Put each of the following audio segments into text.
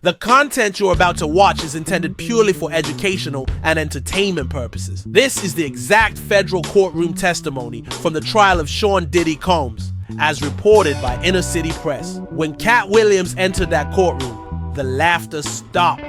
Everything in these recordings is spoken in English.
The content you're about to watch is intended purely for educational and entertainment purposes. This is the exact federal courtroom testimony from the trial of Sean Diddy Combs, as reported by Inner City Press. When Katt Williams entered that courtroom, the laughter stopped.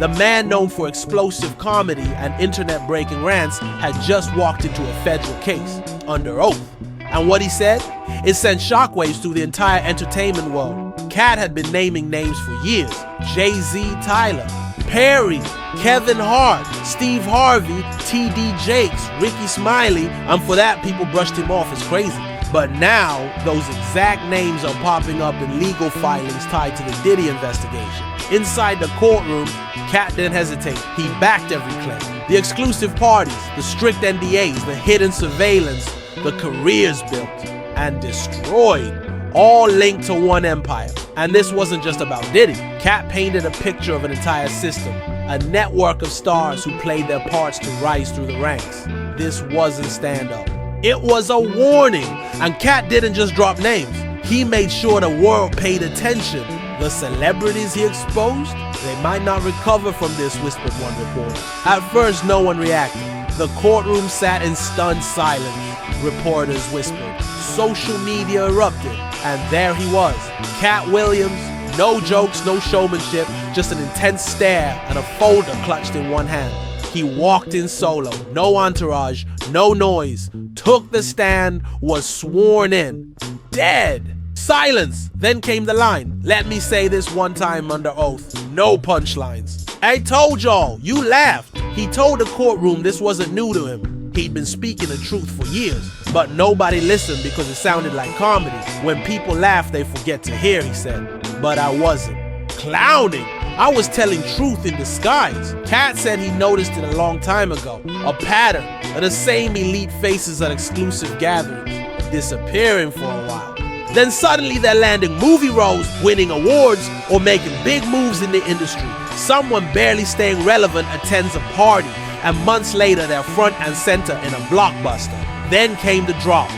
The man known for explosive comedy and internet-breaking rants had just walked into a federal case, under oath. And what he said? It sent shockwaves through the entire entertainment world. Katt had been naming names for years. Jay-Z, Tyler, Perry, Kevin Hart, Steve Harvey, T.D. Jakes, Ricky Smiley, and for that people brushed him off as crazy. But now, those exact names are popping up in legal filings tied to the Diddy investigation. Inside the courtroom, Katt didn't hesitate. He backed every claim. The exclusive parties, the strict NDAs, the hidden surveillance, the careers built and destroyed, all linked to one empire. And this wasn't just about Diddy. Katt painted a picture of an entire system, a network of stars who played their parts to rise through the ranks. This wasn't stand-up. It was a warning. And Katt didn't just drop names. He made sure the world paid attention. The celebrities he exposed, they might not recover from this, whispered one reporter. At first, no one reacted. The courtroom sat in stunned silence, reporters whispered. Social media erupted, and there he was. Katt Williams, no jokes, no showmanship, just an intense stare and a folder clutched in one hand. He walked in solo, no entourage, no noise, took the stand, was sworn in. Dead. Silence. Then came the line. Let me say this one time under oath. No punchlines. I told y'all, you laughed. He told the courtroom this wasn't new to him. He'd been speaking the truth for years, but nobody listened because it sounded like comedy. When people laugh, they forget to hear, he said. But I wasn't. Clowning. I was telling truth in disguise. Katt said he noticed it a long time ago. A pattern of the same elite faces at exclusive gatherings, disappearing for a while. Then suddenly they're landing movie roles, winning awards, or making big moves in the industry. Someone barely staying relevant attends a party, and months later they're front and center in a blockbuster. Then came the drop.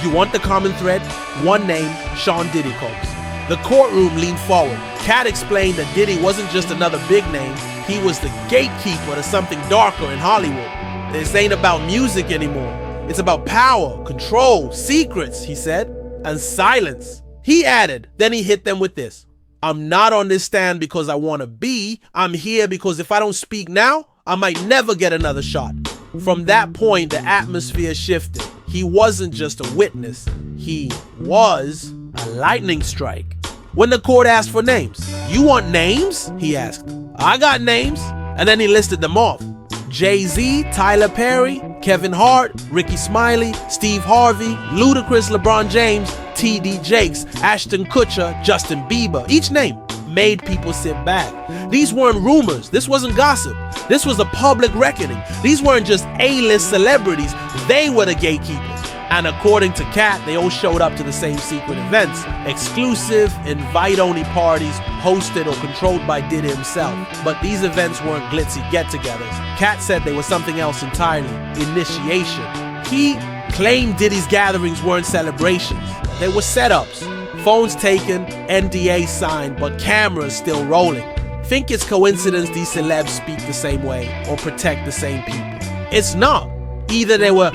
You want the common thread? One name, Sean Diddy Combs. The courtroom leaned forward. Katt explained that Diddy wasn't just another big name, he was the gatekeeper to something darker in Hollywood. This ain't about music anymore. It's about power, control, secrets, he said. And silence. He added, then he hit them with this. I'm not on this stand because I want to be. I'm here because if I don't speak now, I might never get another shot. From that point, the atmosphere shifted. He wasn't just a witness. He was a lightning strike. When the court asked for names, you want names? He asked. I got names. And then he listed them off. Jay-Z, Tyler Perry, Kevin Hart, Ricky Smiley, Steve Harvey, Ludacris, LeBron James, T.D. Jakes, Ashton Kutcher, Justin Bieber. Each name made people sit back. These weren't rumors. This wasn't gossip. This was a public reckoning. These weren't just A-list celebrities. They were the gatekeepers. And according to Katt, they all showed up to the same secret events. Exclusive, invite-only parties hosted or controlled by Diddy himself. But these events weren't glitzy get-togethers. Katt said they were something else entirely. Initiation. He claimed Diddy's gatherings weren't celebrations. They were setups. Phones taken, NDA signed, but cameras still rolling. Think it's coincidence these celebs speak the same way or protect the same people. It's not. Either they were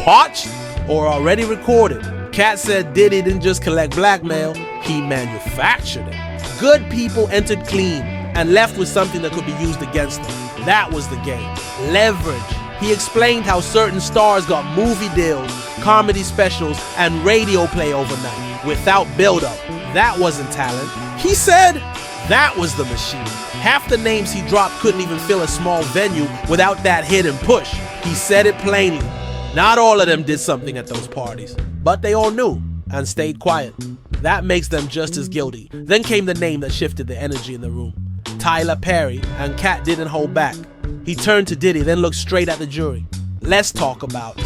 watched or already recorded. Katt said Diddy didn't just collect blackmail, he manufactured it. Good people entered clean and left with something that could be used against them. That was the game. Leverage. He explained how certain stars got movie deals, comedy specials, and radio play overnight without build-up. That wasn't talent. He said that was the machine. Half the names he dropped couldn't even fill a small venue without that hidden push. He said it plainly. Not all of them did something at those parties, but they all knew and stayed quiet. That makes them just as guilty. Then came the name that shifted the energy in the room. Tyler Perry, and Katt didn't hold back. He turned to Diddy, then looked straight at the jury. Let's talk about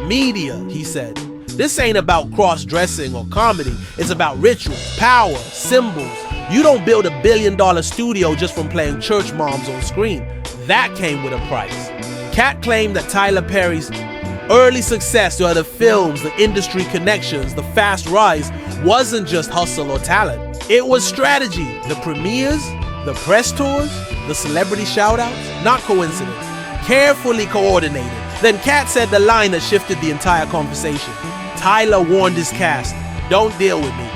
media, he said. This ain't about cross-dressing or comedy. It's about rituals, power, symbols. You don't build $1 billion studio just from playing church moms on screen. That came with a price. Katt claimed that Tyler Perry's early success to other films, the industry connections, the fast rise, wasn't just hustle or talent. It was strategy. The premieres, The press tours, the celebrity shoutouts, not coincidence. Carefully coordinated. Then Katt said the line that shifted the entire conversation. Tyler warned his cast, don't deal with me.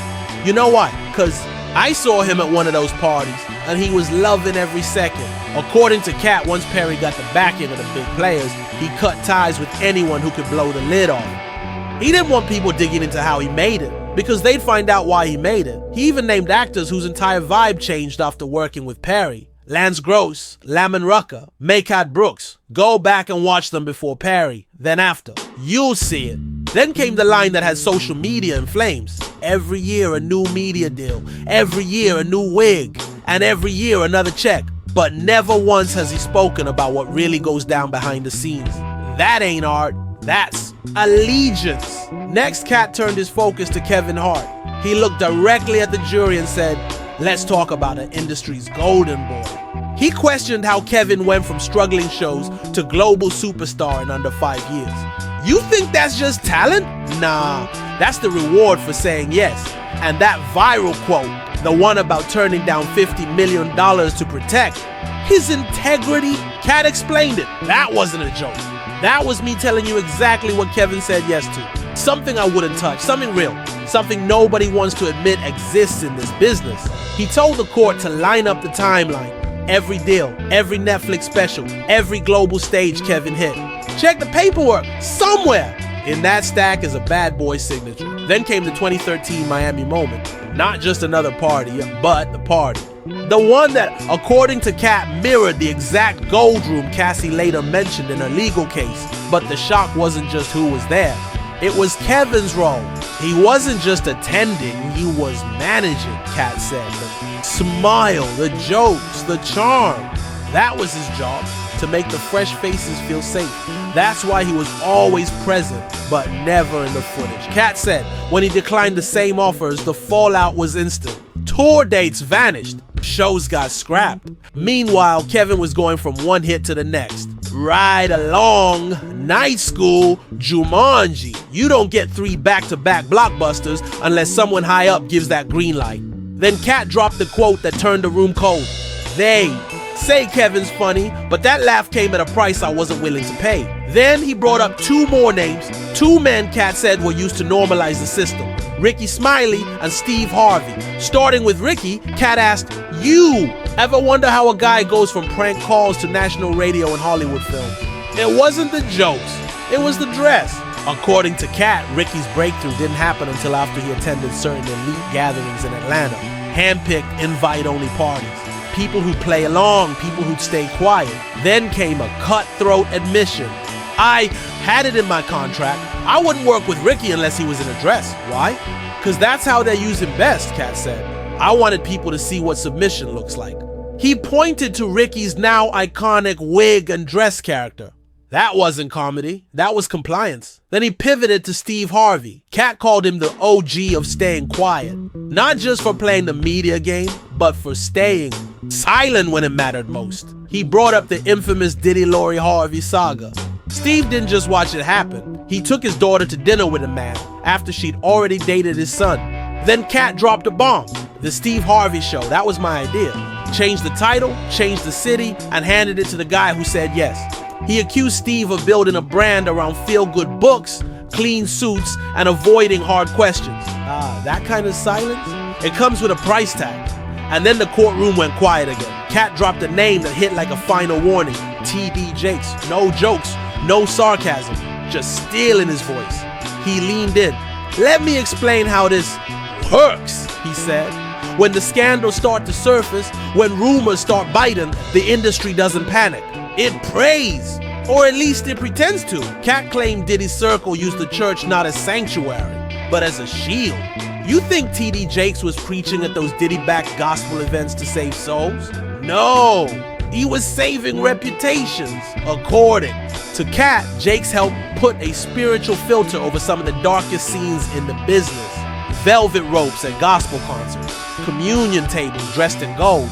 You know why? Because I saw him at one of those parties, and he was loving every second. According to Katt, once Perry got the backing of the big players, he cut ties with anyone who could blow the lid off. He didn't want people digging into how he made it, because they'd find out why he made it. He even named actors whose entire vibe changed after working with Perry. Lance Gross, Lamon Rucker, Maycott Brooks. Go back and watch them before Perry, then after. You'll see it. Then came the line that had social media in flames. Every year a new media deal, every year a new wig, and every year another check. But never once has he spoken about what really goes down behind the scenes. That ain't art, that's allegiance. Next, Katt turned his focus to Kevin Hart. He looked directly at the jury and said, let's talk about an industry's golden boy. He questioned how Kevin went from struggling shows to global superstar in under 5 years. You think that's just talent? Nah, that's the reward for saying yes. And that viral quote, the one about turning down $50 million to protect his integrity, Katt explained it. That wasn't a joke. That was me telling you exactly what Kevin said yes to. Something I wouldn't touch, something real, something nobody wants to admit exists in this business. He told the court to line up the timeline. Every deal, every Netflix special, every global stage Kevin hit. Check the paperwork, somewhere in that stack is a bad boy signature. Then came the 2013 Miami moment. Not just another party, but the party. The one that, according to Katt, mirrored the exact gold room Cassie later mentioned in her legal case. But the shock wasn't just who was there. It was Kevin's role. He wasn't just attending, he was managing, Katt said. The smile, the jokes, the charm. That was his job, to make the fresh faces feel safe. That's why he was always present, but never in the footage. Katt said when he declined the same offers, the fallout was instant. Tour dates vanished. Shows got scrapped. Meanwhile, Kevin was going from one hit to the next. Ride Along, Night School, Jumanji. You don't get 3 back-to-back blockbusters unless someone high up gives that green light. Then Katt dropped the quote that turned the room cold. They say Kevin's funny, but that laugh came at a price I wasn't willing to pay. Then he brought up 2 more names. 2 men Katt said were used to normalize the system. Ricky Smiley and Steve Harvey. Starting with Ricky, Katt asked, you ever wonder how a guy goes from prank calls to national radio and Hollywood films? It wasn't the jokes, it was the dress. According to Katt, Ricky's breakthrough didn't happen until after he attended certain elite gatherings in Atlanta. Hand-picked, invite-only parties. People who'd play along, people who'd stay quiet. Then came a cutthroat admission. I had it in my contract. I wouldn't work with Ricky unless he was in a dress. Why? Because that's how they use him best, Katt said. I wanted people to see what submission looks like. He pointed to Ricky's now iconic wig and dress character. That wasn't comedy, that was compliance. Then he pivoted to Steve Harvey. Katt called him the OG of staying quiet. Not just for playing the media game, but for staying silent when it mattered most. He brought up the infamous Diddy Lori Harvey saga. Steve didn't just watch it happen. He took his daughter to dinner with a man after she'd already dated his son. Then Katt dropped a bomb. The Steve Harvey Show, that was my idea. Changed the title, changed the city, and handed it to the guy who said yes. He accused Steve of building a brand around feel-good books, clean suits, and avoiding hard questions. That kind of silence? It comes with a price tag. And then the courtroom went quiet again. Katt dropped a name that hit like a final warning. T.D. Jakes. No jokes, no sarcasm, just steel in his voice. He leaned in. Let me explain how this works, he said. When the scandals start to surface, when rumors start biting, the industry doesn't panic. It prays, or at least it pretends to. Katt claimed Diddy's circle used the church not as sanctuary, but as a shield. You think T.D. Jakes was preaching at those Diddy-backed gospel events to save souls? No, he was saving reputations. According to Katt, Jakes helped put a spiritual filter over some of the darkest scenes in the business. Velvet ropes at gospel concerts, communion tables dressed in gold,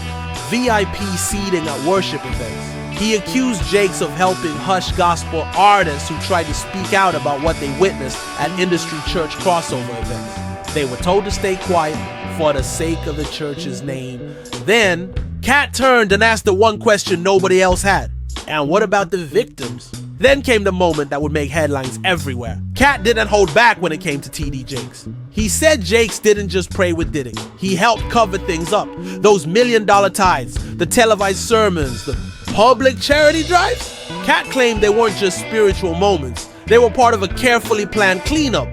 VIP seating at worship events. He accused Jakes of helping hush gospel artists who tried to speak out about what they witnessed at industry church crossover events. They were told to stay quiet for the sake of the church's name. Then, Katt turned and asked the one question nobody else had. And what about the victims? Then came the moment that would make headlines everywhere. Katt didn't hold back when it came to TD Jakes. He said Jakes didn't just pray with Diddy. He helped cover things up. Those $1 million tithes, the televised sermons, the public charity drives. Katt claimed they weren't just spiritual moments. They were part of a carefully planned cleanup.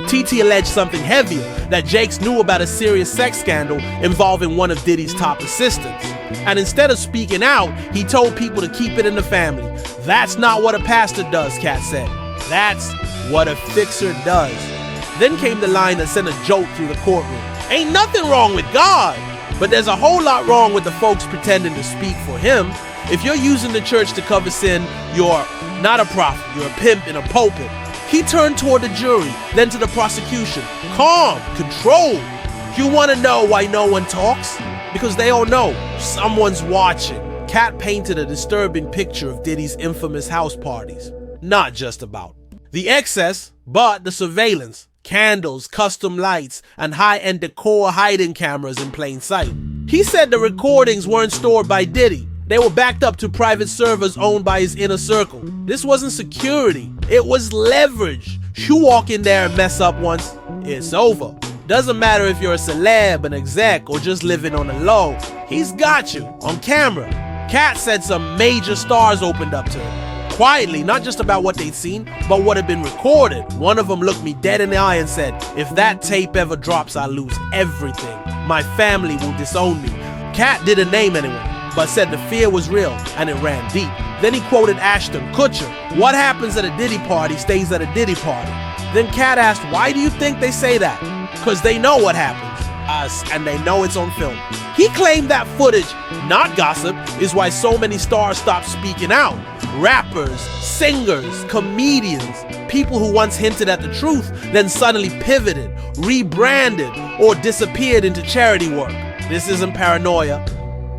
TT alleged something heavier, that Jakes knew about a serious sex scandal involving one of Diddy's top assistants. And instead of speaking out, he told people to keep it in the family. That's not what a pastor does, Katt said. That's what a fixer does. Then came the line that sent a jolt through the courtroom. Ain't nothing wrong with God, but there's a whole lot wrong with the folks pretending to speak for him. If you're using the church to cover sin, you're not a prophet, you're a pimp in a pulpit. He turned toward the jury, then to the prosecution. Calm, controlled. You want to know why no one talks? Because they all know someone's watching. Katt painted a disturbing picture of Diddy's infamous house parties. Not just about the excess, but the surveillance, candles, custom lights, and high-end decor hiding cameras in plain sight. He said the recordings weren't stored by Diddy. They were backed up to private servers owned by his inner circle. This wasn't security, it was leverage. You walk in there and mess up once, it's over. Doesn't matter if you're a celeb, an exec, or just living on the low, he's got you on camera. Katt said some major stars opened up to him. Quietly, not just about what they'd seen, but what had been recorded. One of them looked me dead in the eye and said, if that tape ever drops, I'll lose everything. My family will disown me. Katt didn't name anyone, but said the fear was real and it ran deep. Then he quoted Ashton Kutcher. What happens at a Diddy party stays at a Diddy party. Then Katt asked, why do you think they say that? Because they know what happens, and they know it's on film. He claimed that footage, not gossip, is why so many stars stopped speaking out. Rappers, singers, comedians, people who once hinted at the truth, then suddenly pivoted, rebranded, or disappeared into charity work. This isn't paranoia.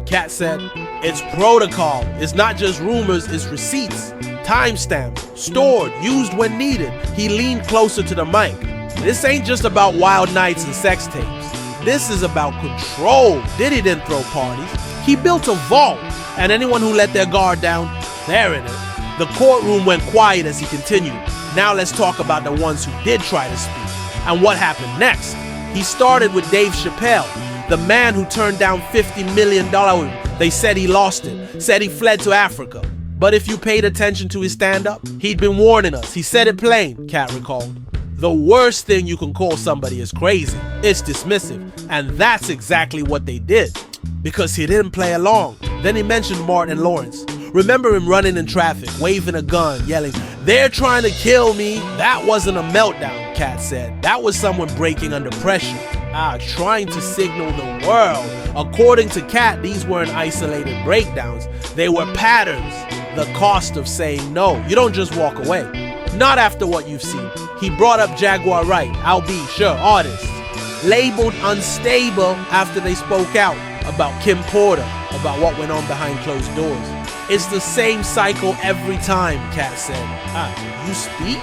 Katt said, it's protocol. It's not just rumors, it's receipts, timestamped, stored, used when needed. He leaned closer to the mic. This ain't just about wild nights and sex tapes. This is about control. Diddy didn't throw parties. He built a vault, and anyone who let their guard down, they're in it. The courtroom went quiet as he continued. Now let's talk about the ones who did try to speak, and what happened next. He started with Dave Chappelle, the man who turned down $50 million. They said he lost it, said he fled to Africa. But if you paid attention to his stand-up, he'd been warning us. He said it plain, Katt recalled. The worst thing you can call somebody is crazy. It's dismissive. And that's exactly what they did. Because he didn't play along. Then he mentioned Martin Lawrence. Remember him running in traffic, waving a gun, yelling, they're trying to kill me. That wasn't a meltdown, Katt said. That was someone breaking under pressure. Trying to signal the world. According to Katt, these weren't isolated breakdowns. They were patterns. The cost of saying no. You don't just walk away. Not after what you've seen. He brought up Jaguar Wright, Al B, sure, artists, labeled unstable after they spoke out about Kim Porter, about what went on behind closed doors. It's the same cycle every time, Katt said. You speak?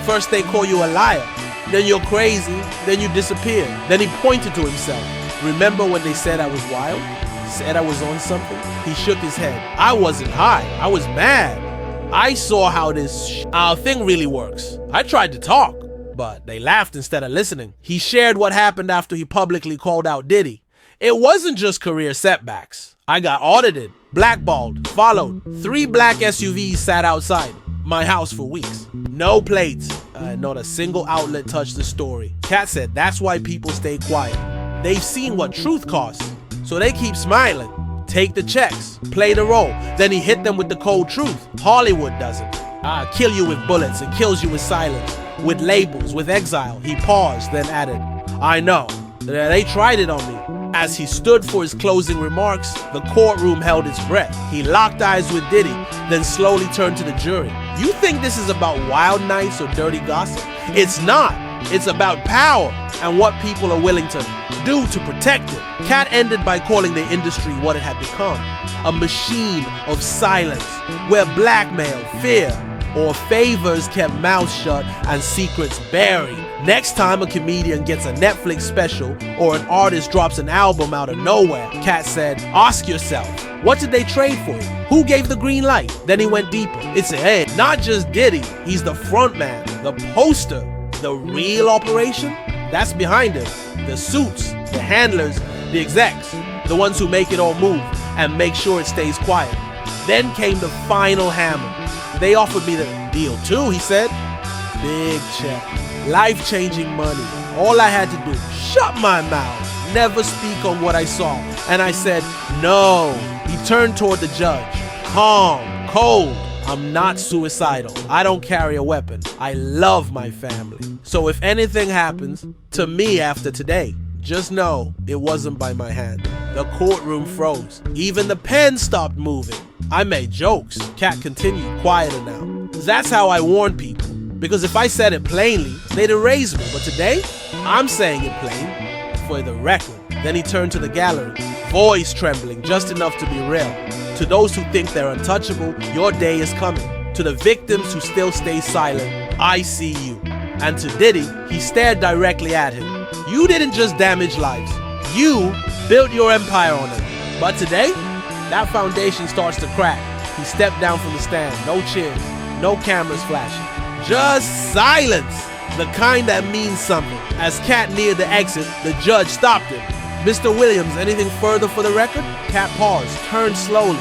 First they call you a liar, then you're crazy, then you disappear. Then he pointed to himself. Remember when they said I was wild? Said I was on something? He shook his head. I wasn't high, I was mad. I saw how this thing really works. I tried to talk, but they laughed instead of listening. He shared what happened after he publicly called out Diddy. It wasn't just career setbacks. I got audited, blackballed, followed. 3 black SUVs sat outside my house for weeks. No plates. Not a single outlet touched the story. Katt said that's why people stay quiet. They've seen what truth costs, so they keep smiling. Take the checks, play the role. Then he hit them with the cold truth. Hollywood doesn't. Kill you with bullets and kills you with silence, with labels, with exile. He paused, then added, I know. They tried it on me. As he stood for his closing remarks, the courtroom held its breath. He locked eyes with Diddy, then slowly turned to the jury. You think this is about wild nights or dirty gossip? It's not. It's about power and what people are willing to do to protect it. Katt ended by calling the industry what it had become, a machine of silence, where blackmail, fear, or favors kept mouths shut and secrets buried. Next time a comedian gets a Netflix special or an artist drops an album out of nowhere, Katt said, ask yourself, what did they trade for you? Who gave the green light? Then he went deeper. It's a head, not just Diddy. He's the front man, the poster, the real operation. That's behind him. The suits, the handlers, the execs, the ones who make it all move and make sure it stays quiet. Then came the final hammer. They offered me the deal too, he said. Big check, life-changing money. All I had to do, shut my mouth, never speak on what I saw. And I said, no. He turned toward the judge, calm, cold. I'm not suicidal. I don't carry a weapon. I love my family. So if anything happens to me after today, just know it wasn't by my hand. The courtroom froze. Even the pen stopped moving. I made jokes. Katt continued, quieter now. That's how I warn people. Because if I said it plainly, they'd erase me. But today, I'm saying it plain for the record. Then he turned to the gallery, voice trembling just enough to be real. To those who think they're untouchable, your day is coming. To the victims who still stay silent, I see you. And to Diddy, he stared directly at him. You didn't just damage lives. You built your empire on it. But today, that foundation starts to crack. He stepped down from the stand. No cheers, no cameras flashing. Just silence, the kind that means something. As Katt neared the exit, the judge stopped him. Mr. Williams, anything further for the record? Katt paused, turned slowly,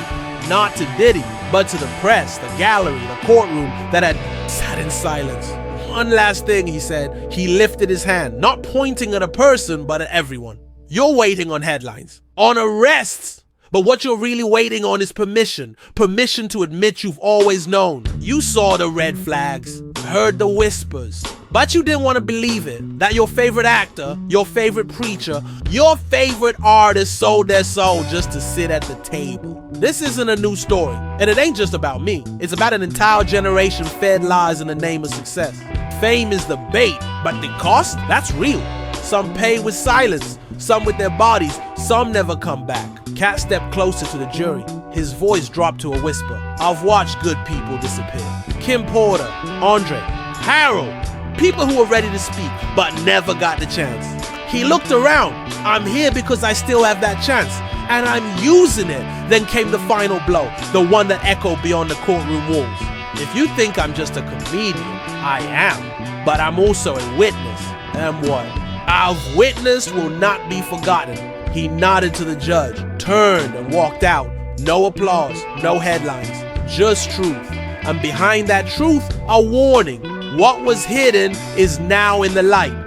not to Diddy, but to the press, the gallery, the courtroom that had sat in silence. One last thing, he said. He lifted his hand, not pointing at a person, but at everyone. You're waiting on headlines, on arrests. But what you're really waiting on is permission. Permission to admit you've always known. You saw the red flags, heard the whispers, but you didn't want to believe it. That your favorite actor, your favorite preacher, your favorite artist sold their soul just to sit at the table. This isn't a new story, and it ain't just about me. It's about an entire generation fed lies in the name of success. Fame is the bait, but the cost? That's real. Some pay with silence, some with their bodies, some never come back. Katt stepped closer to the jury. His voice dropped to a whisper. I've watched good people disappear. Kim Porter, Andre, Harold, people who were ready to speak but never got the chance. He looked around. I'm here because I still have that chance, and I'm using it. Then came the final blow, the one that echoed beyond the courtroom walls. If you think I'm just a comedian, I am, but I'm also a witness. And what I've witnessed will not be forgotten. He nodded to the judge, turned and walked out. No applause, no headlines, just truth. And behind that truth, a warning. What was hidden is now in the light.